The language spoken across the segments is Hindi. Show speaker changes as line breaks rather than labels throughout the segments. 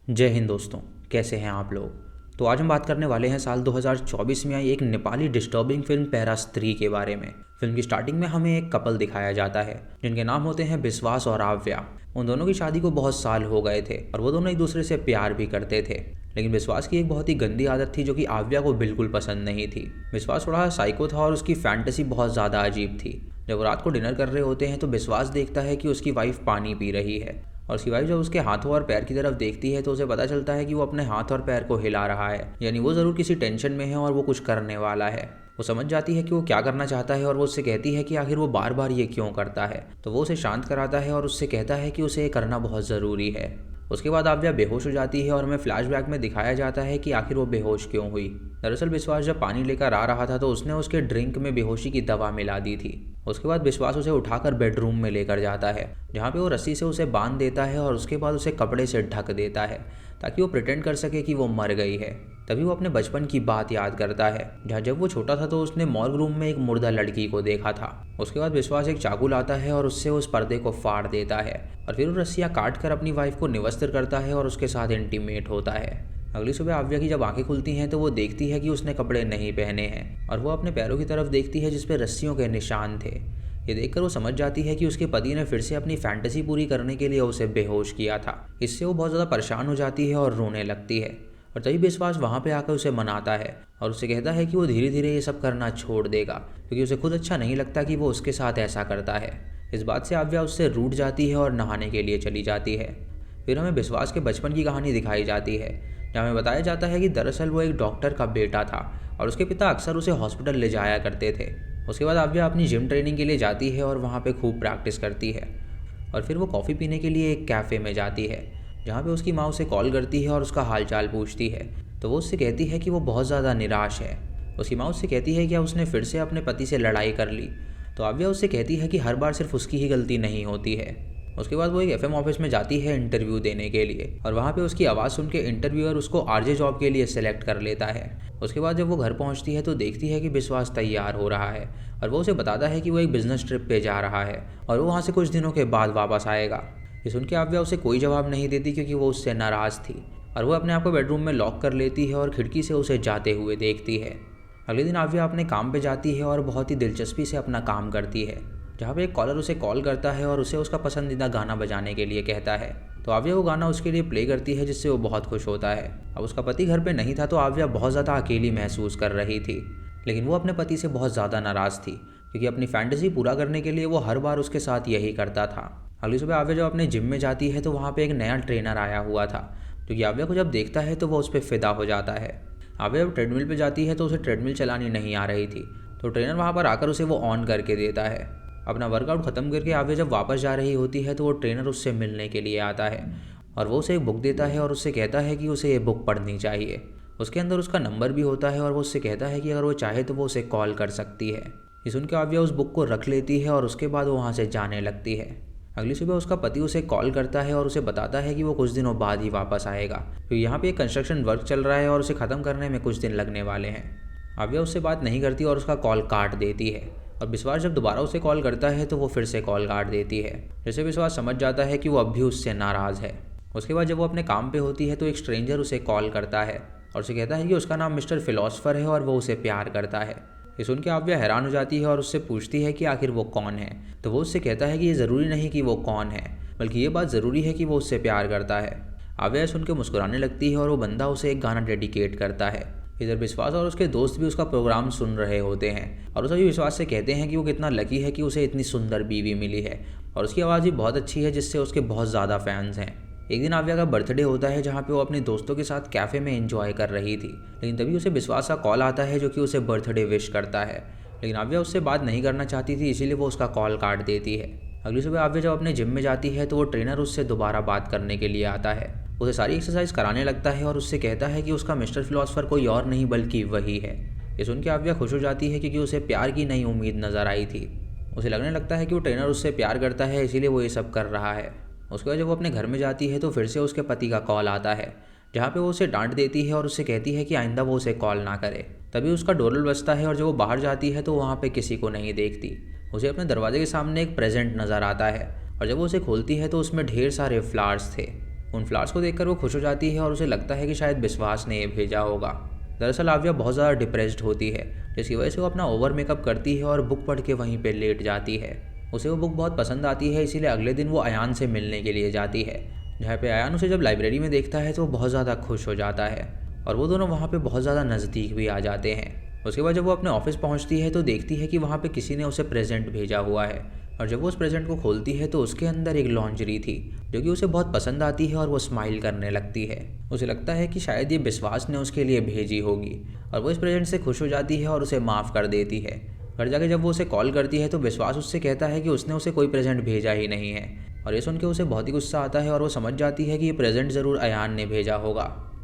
जय हिंद दोस्तों। कैसे हैं आप लोग। तो आज हम बात करने वाले हैं साल 2024 में आई एक नेपाली डिस्टर्बिंग फिल्म पैरा स्त्री के बारे में। फिल्म की स्टार्टिंग में हमें एक कपल दिखाया जाता है जिनके नाम होते हैं विश्वास और आव्या। उन दोनों की शादी को बहुत साल हो गए थे और वो दोनों एक दूसरे से प्यार भी करते थे। लेकिन विश्वास की एक बहुत ही गंदी आदत थी जो कि आव्या को बिल्कुल पसंद नहीं थी। विश्वास थोड़ा साइको था और उसकी फैंटेसी बहुत ज़्यादा अजीब थी। जब वो रात को डिनर कर रहे होते हैं तो विश्वास देखता है कि उसकी वाइफ पानी पी रही है और उसकी वाइफ जब उसके हाथों और पैर की तरफ देखती है तो उसे पता चलता है कि वो अपने हाथ और पैर को हिला रहा है, यानी वो ज़रूर किसी टेंशन में है और वो कुछ करने वाला है। वो समझ जाती है कि वो क्या करना चाहता है और वो उससे कहती है कि आखिर वो बार बार ये क्यों करता है। तो वो उसे शांत कराता है और उससे कहता है कि उसे ये करना बहुत ज़रूरी है। उसके बाद आव्या बेहोश हो जाती है और हमें फ्लैशबैक में दिखाया जाता है कि आखिर वो बेहोश क्यों हुई। दरअसल विश्वास जब पानी लेकर आ रहा था तो उसने उसके ड्रिंक में बेहोशी की दवा मिला दी थी। उसके बाद विश्वास उसे उठाकर बेडरूम में लेकर जाता है जहाँ पे वो रस्सी से उसे बांध देता है और उसके बाद उसे कपड़े से ढक देता है ताकि वो प्रिटेंड कर सके कि वो मर गई है। तभी वो अपने बचपन की बात याद करता है जहाँ जब वो छोटा था तो उसने मॉर्ग रूम में एक मुर्दा लड़की को देखा था। उसके बाद विश्वास एक चाकू लाता है और उससे उस पर्दे को फाड़ देता है और फिर वो रस्सियाँ काट कर अपनी वाइफ को निवस्त्र करता है और उसके साथ इंटीमेट होता है। अगली सुबह आव्या की जब आंखें खुलती हैं तो वो देखती है कि उसने कपड़े नहीं पहने हैं और वो अपने पैरों की तरफ देखती है जिस पे रस्सियों के निशान थे। ये देखकर वो समझ जाती है कि उसके पति ने फिर से अपनी फैंटेसी पूरी करने के लिए उसे बेहोश किया था। इससे वो बहुत ज़्यादा परेशान हो जाती है और रोने लगती है और तभी विश्वास वहाँ पे आकर उसे मनाता है और उसे कहता है कि वो धीरे धीरे ये सब करना छोड़ देगा क्योंकि उसे खुद अच्छा नहीं लगता कि वो उसके साथ ऐसा करता है। इस बात से आव्या उससे रूठ जाती है और नहाने के लिए चली जाती है। फिर हमें विश्वास के बचपन की कहानी दिखाई जाती है जहाँ हमें बताया जाता है कि दरअसल वो एक डॉक्टर का बेटा था और उसके पिता अक्सर उसे हॉस्पिटल ले जाया करते थे। उसके बाद आव्या अपनी जिम ट्रेनिंग के लिए जाती है और वहाँ पे खूब प्रैक्टिस करती है और फिर वो कॉफ़ी पीने के लिए एक कैफ़े में जाती है जहाँ पे उसकी माँ उसे कॉल करती है और उसका हालचाल पूछती है। तो वो उससे कहती है कि वो बहुत ज़्यादा निराश है। उसकी माँ उससे कहती है कि क्या उसने फिर से अपने पति से लड़ाई कर ली। तो आव्या उससे कहती है कि हर बार सिर्फ उसकी ही गलती नहीं होती है। उसके बाद वो एक एफएम ऑफिस में जाती है इंटरव्यू देने के लिए और वहाँ पे उसकी आवाज़ सुन के इंटरव्यूअर उसको आरजे जॉब के लिए सेलेक्ट कर लेता है। उसके बाद जब वो घर पहुँचती है तो देखती है कि विश्वास तैयार हो रहा है और वो उसे बताता है कि वो एक बिजनेस ट्रिप पे जा रहा है और वो वहाँ से कुछ दिनों के बाद वापस आएगा। ये सुन के आव्या उसे कोई जवाब नहीं देती क्योंकि वो उससे नाराज़ थी और वो अपने आप को बेडरूम में लॉक कर लेती है और खिड़की से उसे जाते हुए देखती है। अगले दिन आव्या अपने काम पे जाती है और बहुत ही दिलचस्पी से अपना काम करती है जहाँ पे एक कॉलर उसे कॉल करता है और उसे उसका पसंदीदा गाना बजाने के लिए कहता है। तो आव्या वो गाना उसके लिए प्ले करती है जिससे वो बहुत खुश होता है। अब उसका पति घर पे नहीं था तो आव्या बहुत ज़्यादा अकेली महसूस कर रही थी, लेकिन वो अपने पति से बहुत ज़्यादा नाराज़ थी क्योंकि अपनी फैंटेसी पूरा करने के लिए वो हर बार उसके साथ यही करता था। अगली सुबह आव्या जब अपने जिम में जाती है तो वहाँ पे एक नया ट्रेनर आया हुआ था जो कि आव्या को जब देखता है तो वो उस पर फिदा हो जाता है। आव्या जब ट्रेडमिल पे जाती है तो उसे ट्रेडमिल चलानी नहीं आ रही थी तो ट्रेनर वहाँ पर आकर उसे वो ऑन करके देता है। अपना वर्कआउट ख़त्म करके आव्या जब वापस जा रही होती है तो वो ट्रेनर उससे मिलने के लिए आता है और वो उसे एक बुक देता है और उससे कहता है कि उसे ये बुक पढ़नी चाहिए। उसके अंदर उसका नंबर भी होता है और वो उससे कहता है कि अगर वो चाहे तो वो उसे कॉल कर सकती है। ये सुन के आव्या उस बुक को रख लेती है और उसके बाद वो वहाँ से जाने लगती है। अगली सुबह उसका पति उसे कॉल करता है और उसे बताता है कि वो कुछ दिनों बाद ही वापस आएगा क्योंकि यहाँ पे एक कंस्ट्रक्शन वर्क चल रहा है और उसे ख़त्म करने में कुछ दिन लगने वाले हैं। आव्या उससे बात नहीं करती और उसका कॉल काट देती है और विश्वास जब दोबारा उसे कॉल करता है तो वो फिर से कॉल काट देती है। जैसे विश्वास समझ जाता है कि वो अब भी उससे नाराज़ है। उसके बाद जब वो अपने काम पे होती है तो एक स्ट्रेंजर उसे कॉल करता है और उसे कहता है कि उसका नाम मिस्टर फिलोसफर है और वो उसे प्यार करता है। ये सुन के आव्या हैरान हो जाती है और उससे पूछती है कि आखिर वो कौन है। तो वो उससे कहता है कि ये ज़रूरी नहीं कि वो कौन है, बल्कि ये बात ज़रूरी है कि वो उससे प्यार करता है। आव्या सुन के मुस्कुराने लगती है और वो बंदा उसे एक गाना डेडिकेट करता है। इधर विश्वास और उसके दोस्त भी उसका प्रोग्राम सुन रहे होते हैं और उसे भी विश्वास से कहते हैं कि वो कितना लकी है कि उसे इतनी सुंदर बीवी मिली है और उसकी आवाज़ भी बहुत अच्छी है जिससे उसके बहुत ज़्यादा फैंस हैं। एक दिन आव्या का बर्थडे होता है जहाँ पे वो अपने दोस्तों के साथ कैफ़े में एंजॉय कर रही थी, लेकिन तभी उसे विश्वास का कॉल आता है जो कि उसे बर्थडे विश करता है। लेकिन आव्या उससे बात नहीं करना चाहती थी इसीलिए वो उसका कॉल काट देती है। अगली सुबह आव्या जब अपने जिम में जाती है तो वो ट्रेनर उससे दोबारा बात करने के लिए आता है। उसे सारी एक्सरसाइज कराने लगता है और उससे कहता है कि उसका मिस्टर फिलोसफर कोई और नहीं बल्कि वही है। ये सुन के आव्या खुश हो जाती है क्योंकि उसे प्यार की नई उम्मीद नज़र आई थी। उसे लगने लगता है कि वो ट्रेनर उससे प्यार करता है इसीलिए वो ये सब कर रहा है। उसके बाद जब वो अपने घर में जाती है तो फिर से उसके पति का कॉल आता है जहाँ पे वो उसे डांट देती है और उससे कहती है कि आइंदा वो उसे कॉल ना करे। तभी उसका डोरबेल बजता है और जब वो बाहर जाती है तो वहाँ पे किसी को नहीं देखती। उसे अपने दरवाजे के सामने एक प्रेजेंट नज़र आता है और जब वो उसे खोलती है तो उसमें ढेर सारे फ्लावर्स थे। उन फ्लावर्स को देखकर वो खुश हो जाती है और उसे लगता है कि शायद विश्वास ने ये भेजा होगा। दरअसल आव्या बहुत ज़्यादा डिप्रेस्ड होती है, जिसकी वजह से वो अपना ओवर मेकअप करती है और बुक पढ़ के वहीं पे लेट जाती है। उसे वो बुक बहुत पसंद आती है, इसीलिए अगले दिन वो अयान से मिलने के लिए जाती है। जहाँ पे अयान उसे जब लाइब्रेरी में देखता है तो वो बहुत ज़्यादा खुश हो जाता है और वो दोनों वहाँ पे बहुत ज़्यादा नज़दीक भी आ जाते हैं। उसके बाद जब वो अपने ऑफिस पहुँचती है तो देखती है कि वहाँ पे किसी ने उसे प्रेजेंट भेजा हुआ है, और जब वो उस प्रेजेंट को खोलती है तो उसके अंदर एक लॉन्जरी थी जो कि उसे बहुत पसंद आती है और वो स्माइल करने लगती है। उसे लगता है कि शायद ये विश्वास ने उसके लिए भेजी होगी और वो इस प्रेजेंट से खुश हो जाती है और उसे माफ़ कर देती है। घर जाके जब वो उसे कॉल करती है तो विश्वास उससे कहता है कि उसने उसे कोई प्रेजेंट भेजा ही नहीं है, और ये सुन के उसे बहुत ही गुस्सा आता है और वो समझ जाती है कि ये प्रेजेंट ज़रूर अयान ने भेजा होगा।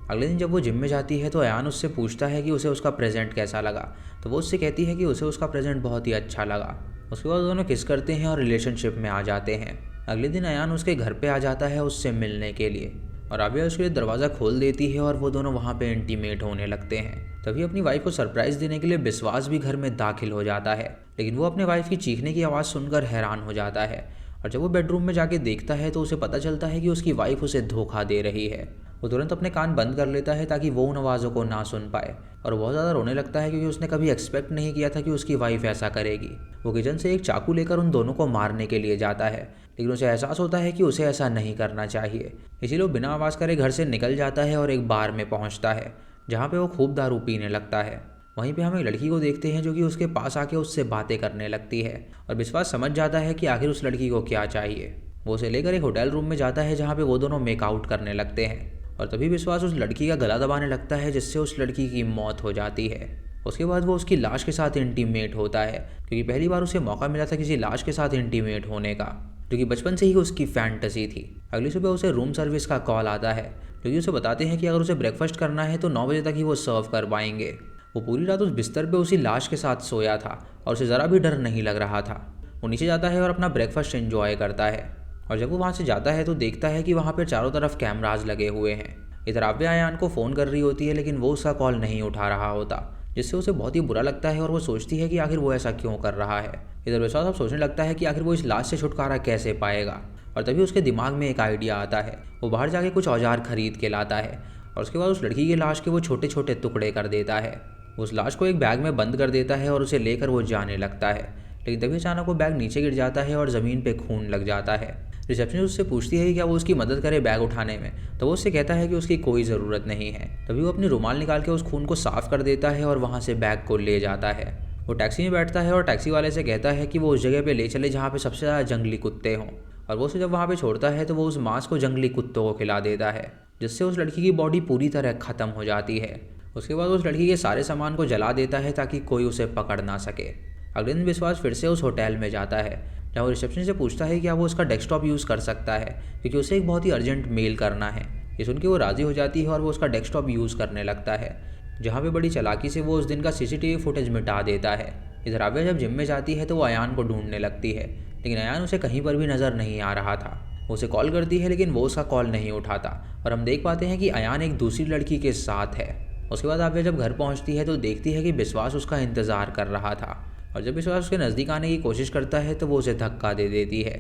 अगले दिन जब वो जिम में जाती है तो अयान उससे पूछता है कि उसे उसका प्रेजेंट कैसा लगा, तो वो उससे कहती है कि उसे उसका प्रेजेंट बहुत ही अच्छा लगा। उसके बाद दोनों किस करते हैं और रिलेशनशिप में आ जाते हैं। अगले दिन अयान उसके घर पे आ जाता है उससे मिलने के लिए, और आव्या उसके लिए दरवाज़ा खोल देती है और वो दोनों वहाँ पे इंटीमेट होने लगते हैं। तभी अपनी वाइफ को सरप्राइज़ देने के लिए विश्वास भी घर में दाखिल हो जाता है, लेकिन वो अपने वाइफ की चीखने की आवाज़ सुनकर हैरान हो जाता है, और जब वो बेडरूम में जाके देखता है तो उसे पता चलता है कि उसकी वाइफ उसे धोखा दे रही है। वो तुरंत अपने कान बंद कर लेता है ताकि वो उन आवाज़ों को ना सुन पाए, और बहुत ज़्यादा रोने लगता है क्योंकि उसने कभी एक्सपेक्ट नहीं किया था कि उसकी वाइफ ऐसा करेगी। वो किचन से एक चाकू लेकर उन दोनों को मारने के लिए जाता है, लेकिन उसे एहसास होता है कि उसे ऐसा नहीं करना चाहिए, इसीलिए वो बिना आवाज़ करे घर से निकल जाता है और एक बार में पहुंचता है जहाँ पे वो खूब दारू पीने लगता है। वहीं पे हम एक लड़की को देखते हैं जो कि उसके पास आके उससे बातें करने लगती है, और विश्वास समझ जाता है कि आखिर उस लड़की को क्या चाहिए। वो उसे लेकर एक होटल रूम में जाता है जहाँ पे वो दोनों मेकआउट करने लगते हैं, और तभी विश्वास उस लड़की का गला दबाने लगता है जिससे उस लड़की की मौत हो जाती है। उसके बाद वो उसकी लाश के साथ इंटीमेट होता है, क्योंकि पहली बार उसे मौका मिला था किसी लाश के साथ इंटीमेट होने का, जो कि बचपन से ही उसकी फैंटेसी थी। अगली सुबह उसे रूम सर्विस का कॉल आता है, जो कि उसे बताते हैं कि अगर उसे ब्रेकफास्ट करना है तो 9 बजे तक ही वो सर्व कर पाएंगे। वो पूरी रात उस बिस्तर पे उसी लाश के साथ सोया था और उसे ज़रा भी डर नहीं लग रहा था। वो नीचे जाता है और अपना ब्रेकफास्ट एंजॉय करता है, और जब वो वहाँ से जाता है तो देखता है कि वहाँ पर चारों तरफ कैमराज लगे हुए हैं। इधर आव्या अयान को फ़ोन कर रही होती है, लेकिन वो उसका कॉल नहीं उठा रहा होता, जिससे उसे बहुत ही बुरा लगता है और वो सोचती है कि आखिर वो ऐसा क्यों कर रहा है। इधर विश्वास अब सोचने लगता है कि आखिर वो इस लाश से छुटकारा कैसे पाएगा, और तभी उसके दिमाग में एक आइडिया आता है। वो बाहर जाके कुछ औजार खरीद के लाता है और उसके बाद उस लड़की की लाश के वो छोटे छोटे टुकड़े कर देता है। उस लाश को एक बैग में बंद कर देता है और उसे लेकर वो जाने लगता है, लेकिन तभी अचानक वो बैग नीचे गिर जाता है और ज़मीन पे खून लग जाता है। रिसेप्शनिस्ट उससे पूछती है कि क्या वो उसकी मदद करे बैग उठाने में, तो वो उससे कहता है कि उसकी कोई ज़रूरत नहीं है। तभी वो अपनी रुमाल निकाल के उस खून को साफ़ कर देता है और वहाँ से बैग को ले जाता है। वो टैक्सी में बैठता है और टैक्सी वाले से कहता है कि वो उस जगह पे ले चले जहाँ पे सबसे ज़्यादा जंगली कुत्ते हों, और वो उसे जब वहाँ पे छोड़ता है तो वो उस मांस को जंगली कुत्तों को खिला देता है, जिससे उस लड़की की बॉडी पूरी तरह ख़त्म हो जाती है। उसके बाद उस लड़की के सारे सामान को जला देता है ताकि कोई उसे पकड़ ना सके। अगले दिन विश्वास फिर से उस होटल में जाता है, जहाँ वो रिसेप्शन से पूछता है कि क्या वो उसका डेस्कटॉप यूज़ कर सकता है, क्योंकि उसे एक बहुत ही अर्जेंट मेल करना है। ये सुन के वो राज़ी हो जाती है और वो उसका डेस्कटॉप यूज़ करने लगता है, जहाँ पे बड़ी चालाकी से वो उस दिन का सीसीटीवी फुटेज मिटा देता है। इधर आव्या जब जिम में जाती है तो वो अयान को ढूंढने लगती है, लेकिन अयान उसे कहीं पर भी नज़र नहीं आ रहा था। वो उसे कॉल करती है लेकिन वो उसका कॉल नहीं उठाता, और हम देख पाते हैं कि अयान एक दूसरी लड़की के साथ है। उसके बाद आव्या जब घर पहुँचती है तो देखती है कि विश्वास उसका इंतज़ार कर रहा था, और जब विश्वास उसके नज़दीक आने की कोशिश करता है तो वो उसे धक्का दे देती है।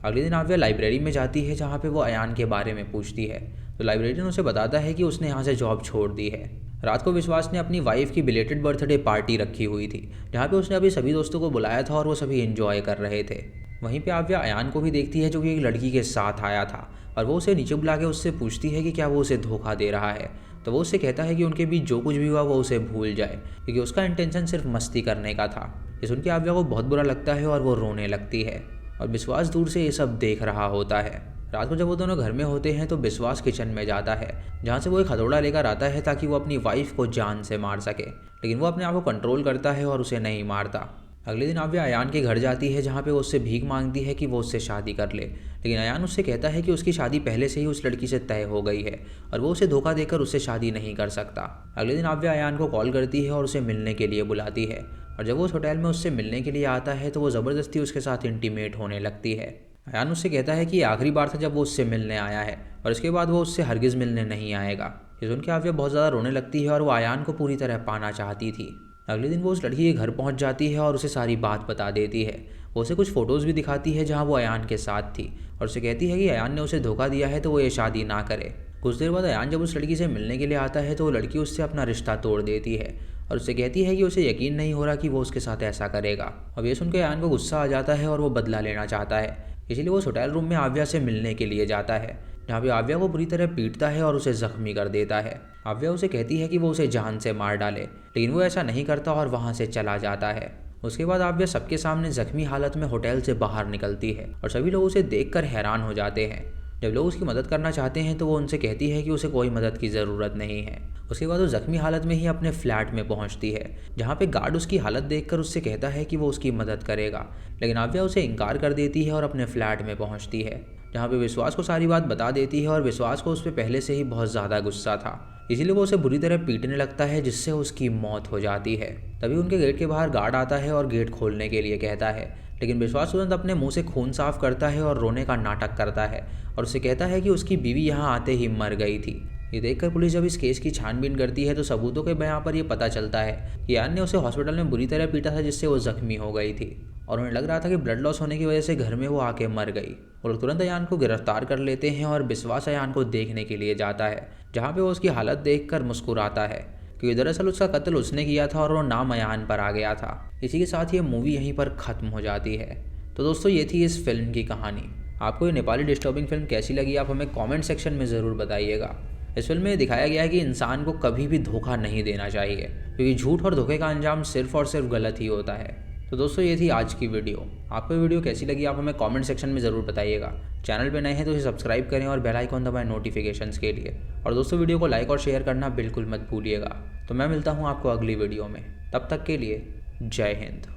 अगले दिन आव्या लाइब्रेरी में जाती है जहाँ पे वो अयान के बारे में पूछती है, तो लाइब्रेरियन उसे बताता है कि उसने यहाँ से जॉब छोड़ दी है। रात को विश्वास ने अपनी वाइफ की बिलेटेड बर्थडे पार्टी रखी हुई थी, जहाँ पे उसने अभी सभी दोस्तों को बुलाया था और वो सभी एंजॉय कर रहे थे। वहीं पे आव्या अयान को भी देखती है जो कि एक लड़की के साथ आया था, और वो उसे नीचे बुला के उससे पूछती है कि क्या वो उसे धोखा दे रहा है, तो वो उससे कहता है कि उनके बीच जो कुछ भी हुआ वो उसे भूल जाए, क्योंकि उसका इंटेंशन सिर्फ मस्ती करने का था। ये सुन के आव्या को बहुत बुरा लगता है और वो रोने लगती है, और विश्वास दूर से ये सब देख रहा होता है। रात को जब वो दोनों घर में होते हैं तो विश्वास किचन में जाता है, जहाँ से वो एक हथौड़ा लेकर आता है ताकि वो अपनी वाइफ को जान से मार सके, लेकिन वो अपने आप को कंट्रोल करता है और उसे नहीं मारता। अगले दिन आव्या अयान के घर जाती है जहाँ पे वो उससे भीख मांगती है कि वो उससे शादी कर ले, लेकिन अयान उससे कहता है कि उसकी शादी पहले से ही उस लड़की से तय हो गई है और वो उसे धोखा देकर उससे शादी नहीं कर सकता। अगले दिन आव्या अयान को कॉल करती है और उसे मिलने के लिए बुलाती है, और जब वो उस होटल में उससे मिलने के लिए आता है तो वो ज़बरदस्ती उसके साथ इंटीमेट होने लगती है। अयान उससे कहता है कि ये आखिरी बार था जब वो उससे मिलने आया है और इसके बाद वो उससे हरगिज़ मिलने नहीं आएगा। ये सुन के आव्या बहुत ज़्यादा रोने लगती है और वो अयान को पूरी तरह पाना चाहती थी। अगले दिन वो उस लड़की के घर पहुंच जाती है और उसे सारी बात बता देती है। वो उसे कुछ फ़ोटोज़ भी दिखाती है जहां वो अयान के साथ थी और उसे कहती है कि अयान ने उसे धोखा दिया है तो वो ये शादी ना करे। कुछ देर बाद अयान जब उस लड़की से मिलने के लिए आता है तो वो लड़की उससे अपना रिश्ता तोड़ देती है और उससे कहती है कि उसे यकीन नहीं हो रहा कि वो उसके साथ ऐसा करेगा। अब ये सुनकर अयान को गुस्सा आ जाता है और वो बदला लेना चाहता है, इसीलिए वो उस होटल रूम में आव्या से मिलने के लिए जाता है, जहाँ पे आव्या को बुरी तरह पीटता है और उसे जख्मी कर देता है। आव्या उसे कहती है कि वो उसे जान से मार डाले, लेकिन वो ऐसा नहीं करता और वहाँ से चला जाता है। उसके बाद आव्या सबके सामने जख्मी हालत में होटल से बाहर निकलती है और सभी लोग उसे देखकर हैरान हो जाते हैं। जब लोग उसकी मदद करना चाहते हैं तो वो उनसे कहती है कि उसे कोई मदद की ज़रूरत नहीं है। उसके बाद वो जख्मी हालत में ही अपने फ्लैट में पहुंचती है, जहां पे गार्ड उसकी हालत देखकर उससे कहता है कि वो उसकी मदद करेगा, लेकिन आव्या उसे इनकार कर देती है और अपने फ्लैट में पहुंचती है, जहां पे विश्वास को सारी बात बता देती है और विश्वास को उस पर पहले से ही बहुत ज़्यादा गुस्सा था, इसीलिए वो उसे बुरी तरह पीटने लगता है जिससे उसकी मौत हो जाती है। तभी उनके गेट के बाहर गार्ड आता है और गेट खोलने के लिए कहता है, लेकिन विश्वास तुरंत अपने मुंह से खून साफ करता है और रोने का नाटक करता है और उसे कहता है कि उसकी बीवी यहाँ आते ही मर गई थी। ये देखकर पुलिस जब इस केस की छानबीन करती है तो सबूतों के बयां पर यह पता चलता है कि अयान ने उसे हॉस्पिटल में बुरी तरह पीटा था जिससे वो जख्मी हो गई थी और उन्हें लग रहा था कि ब्लड लॉस होने की वजह से घर में वो आके मर गई। और तुरंत अयान को गिरफ्तार कर लेते हैं और विश्वास अयान को देखने के लिए जाता है, जहाँ पे वो उसकी हालत देखकर मुस्कुराता है क्योंकि दरअसल उसका कत्ल उसने किया था और वो नाम अयान पर आ गया था। इसी के साथ ये मूवी यहीं पर ख़त्म हो जाती है। तो दोस्तों ये थी इस फिल्म की कहानी। आपको ये नेपाली डिस्टर्बिंग फिल्म कैसी लगी आप हमें कमेंट सेक्शन में ज़रूर बताइएगा। इस फिल्म में दिखाया गया है कि इंसान को कभी भी धोखा नहीं देना चाहिए, क्योंकि झूठ और धोखे का अंजाम सिर्फ और सिर्फ गलत ही होता है। तो दोस्तों ये थी आज की वीडियो। आपको ये वीडियो कैसी लगी आप हमें कमेंट सेक्शन में ज़रूर बताइएगा। चैनल पे नए हैं तो इसे सब्सक्राइब करें और बेल आइकॉन दबाएं नोटिफिकेशंस के लिए। और दोस्तों वीडियो को लाइक और शेयर करना बिल्कुल मत भूलिएगा। तो मैं मिलता हूँ आपको अगली वीडियो में, तब तक के लिए जय हिंद।